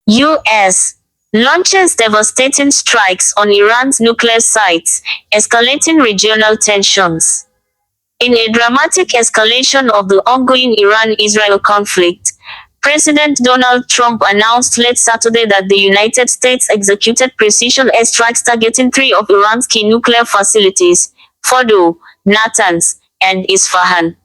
U.S. launches devastating strikes on Iran's nuclear sites, escalating regional tensions. In a dramatic escalation of the ongoing Iran-Israel conflict, President Donald Trump announced late Saturday that the United States executed precision airstrikes targeting three of Iran's key nuclear facilities, Fordow, Natanz, and Isfahan.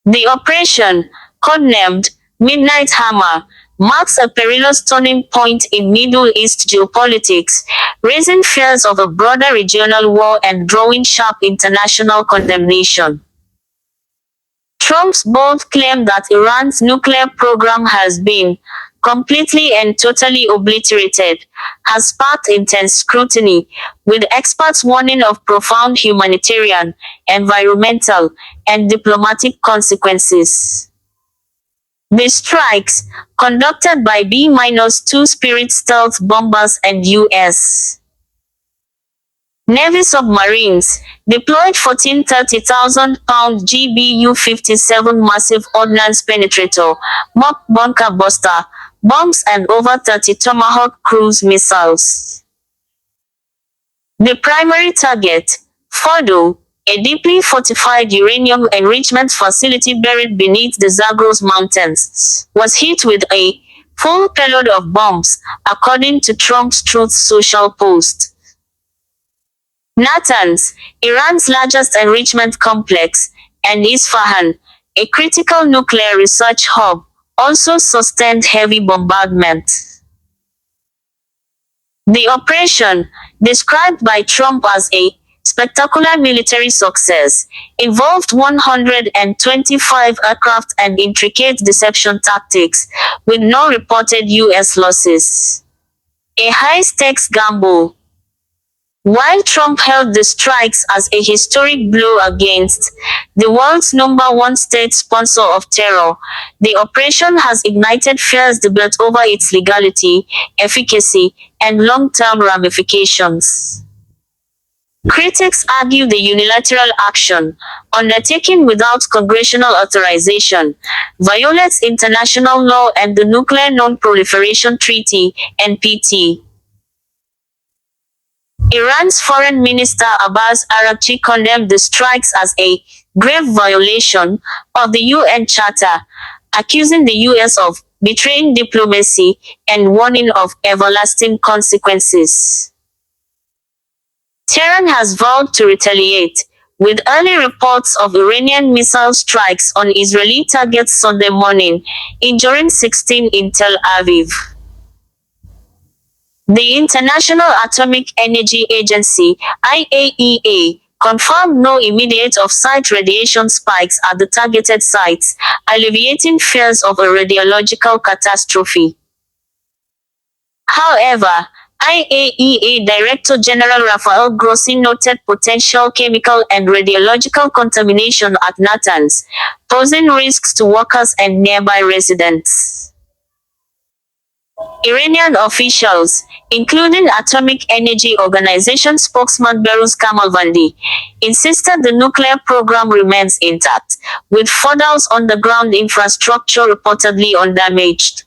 The operation, codenamed Midnight Hammer, marks a perilous turning point in Middle East geopolitics, raising fears of a broader regional war and drawing sharp international condemnation. Trump's bold claim that Iran's nuclear program has been completely and totally obliterated has sparked intense scrutiny, with experts warning of profound humanitarian, environmental, and diplomatic consequences. The strikes, conducted by B-2 Spirit stealth bombers and U.S. Navy submarines, deployed 14 30,000-pound GBU-57 massive ordnance penetrator, mock bunker buster, bombs and over 30 Tomahawk cruise missiles. The primary target, Fordow, a deeply fortified uranium enrichment facility buried beneath the Zagros Mountains, was hit with a full payload of bombs, according to Trump's Truth Social post. Natanz, Iran's largest enrichment complex, and Isfahan, a critical nuclear research hub, also sustained heavy bombardment. The operation, described by Trump as a spectacular military success, involved 125 aircraft and intricate deception tactics, with no reported U.S. losses. A high-stakes gamble. While Trump hailed the strikes as a historic blow against the world's number one state sponsor of terror, the operation has ignited fierce debate over its legality, efficacy, and long-term ramifications. Critics argue the unilateral action, undertaken without congressional authorization, violates international law and the Nuclear Non-Proliferation Treaty (NPT). Iran's Foreign Minister Abbas Araghchi condemned the strikes as a grave violation of the UN Charter, accusing the US of betraying diplomacy and warning of everlasting consequences. Tehran has vowed to retaliate, with early reports of Iranian missile strikes on Israeli targets Sunday morning, injuring 16 in Tel Aviv. The International Atomic Energy Agency (IAEA) confirmed no immediate off-site radiation spikes at the targeted sites, alleviating fears of a radiological catastrophe. However, IAEA Director General Rafael Grossi noted potential chemical and radiological contamination at Natanz, posing risks to workers and nearby residents. Iranian officials, including Atomic Energy Organization spokesman Behrouz Kamalvandi, insisted the nuclear program remains intact, with Fordow's underground infrastructure reportedly undamaged.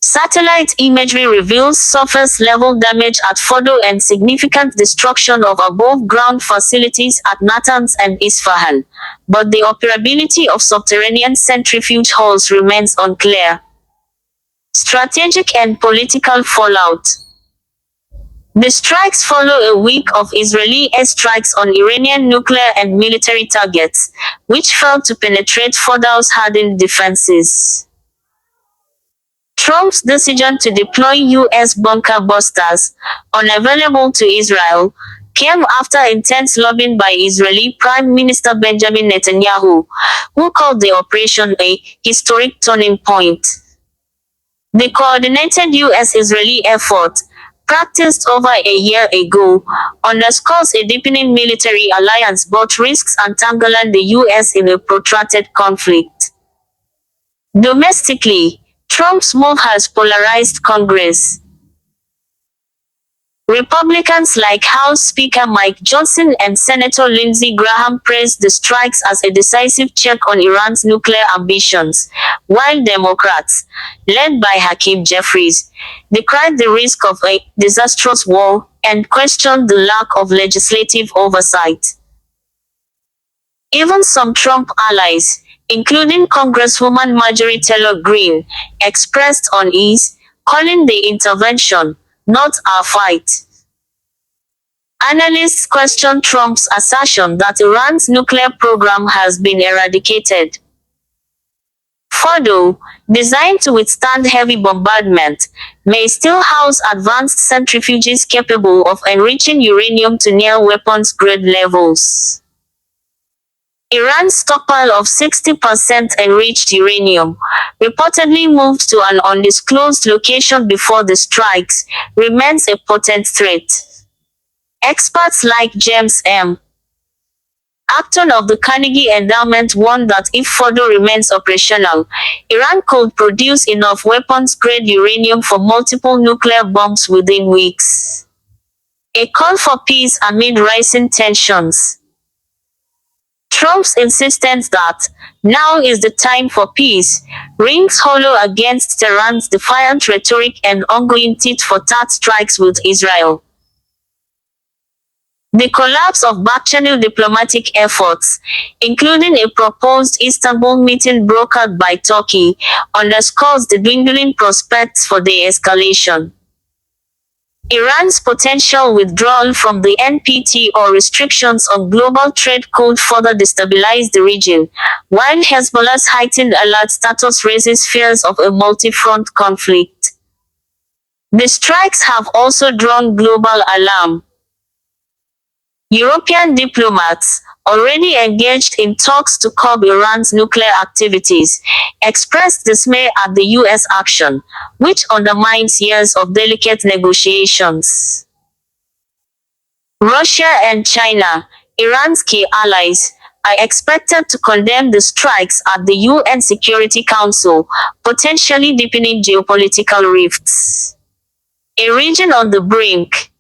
Satellite imagery reveals surface-level damage at Fordow and significant destruction of above-ground facilities at Natanz and Isfahan, but the operability of subterranean centrifuge halls remains unclear. Strategic and political fallout. The strikes follow a week of Israeli airstrikes on Iranian nuclear and military targets, which failed to penetrate Fordow's hardened defenses. Trump's decision to deploy U.S. bunker busters, unavailable to Israel, came after intense lobbying by Israeli Prime Minister Benjamin Netanyahu, who called the operation a historic turning point. The coordinated U.S.-Israeli effort, practiced over a year ago, underscores a deepening military alliance but risks entangling the U.S. in a protracted conflict. Domestically, Trump's move has polarized Congress. Republicans like House Speaker Mike Johnson and Senator Lindsey Graham praised the strikes as a decisive check on Iran's nuclear ambitions, while Democrats, led by Hakeem Jeffries, decried the risk of a disastrous war and questioned the lack of legislative oversight. Even some Trump allies, including Congresswoman Marjorie Taylor Greene, expressed unease, calling the intervention not our fight. Analysts question Trump's assertion that Iran's nuclear program has been eradicated. Fordo, designed to withstand heavy bombardment, may still house advanced centrifuges capable of enriching uranium to near weapons-grade levels. Iran's stockpile of 60% enriched uranium, reportedly moved to an undisclosed location before the strikes, remains a potent threat. Experts like James M. Acton of the Carnegie Endowment warned that if Fordo remains operational, Iran could produce enough weapons-grade uranium for multiple nuclear bombs within weeks. A call for peace amid rising tensions. Trump's insistence that now is the time for peace rings hollow against Tehran's defiant rhetoric and ongoing tit-for-tat strikes with Israel. The collapse of back-channel diplomatic efforts, including a proposed Istanbul meeting brokered by Turkey, underscores the dwindling prospects for de-escalation. Iran's potential withdrawal from the NPT or restrictions on global trade could further destabilize the region, while Hezbollah's heightened alert status raises fears of a multi-front conflict. The strikes have also drawn global alarm. European diplomats, already engaged in talks to curb Iran's nuclear activities, expressed dismay at the U.S. action, which undermines years of delicate negotiations. Russia and China, Iran's key allies, are expected to condemn the strikes at the UN Security Council, potentially deepening geopolitical rifts. A region on the brink.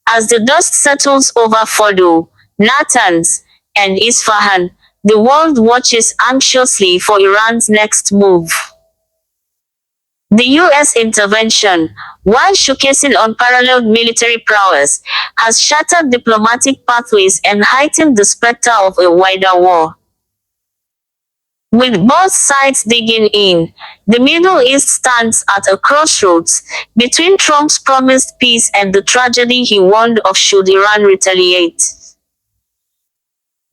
As the dust settles over Fordo, Natanz, and Isfahan, the world watches anxiously for Iran's next move. The U.S. intervention, while showcasing unparalleled military prowess, has shattered diplomatic pathways and heightened the specter of a wider war. With both sides digging in, the Middle East stands at a crossroads between Trump's promised peace and the tragedy he warned of should Iran retaliate.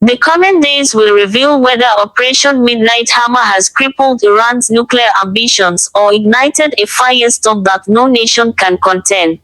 The coming days will reveal whether Operation Midnight Hammer has crippled Iran's nuclear ambitions or ignited a firestorm that no nation can contain.